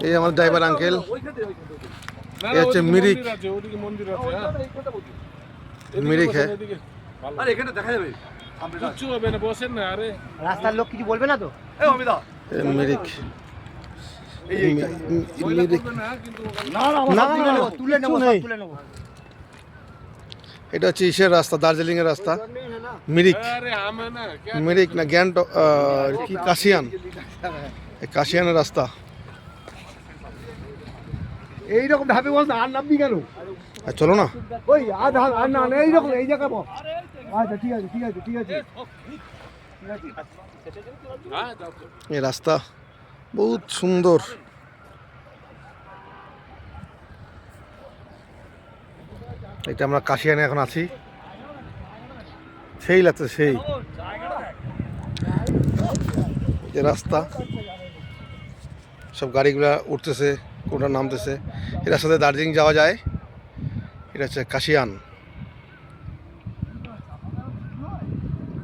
এই আমার driver uncle, এই হচ্ছে মিরিক। মিরিক হ্যাঁ, আরে এখানে দেখা যাবে, কিচ্ছু হবে না, বসেন না। আরে রাস্তার লোক কিছু বলবে না তো? এই অমিতা মিরিক। মিরিক তুলে নেবো তুলে নেবো। এটা হচ্ছে ইসের রাস্তা, দার্জিলিং এর রাস্তা। মিরিক, আরে আমরা না মিরিক না গ্যাংটক, কি কাশিয়ান, এই কাশিয়ানের রাস্তা। এইরকম ধাপে বস না, আর নামবি কেন? চলো না, ওই আর না এইরকম এই জায়গায় বস। আচ্ছা ঠিক আছে ঠিক আছে ঠিক আছে। এই রাস্তা বহুত সুন্দর। এটা আমরা কাশিয়ানে এখন আছি, সেই লাগছে সেই যে রাস্তা, সব গাড়িগুলা উঠতেছে, কোনটা নামতেছে। এই রাস্তাতে দার্জিলিং যাওয়া যায়। এটা হচ্ছে কাশিয়ান।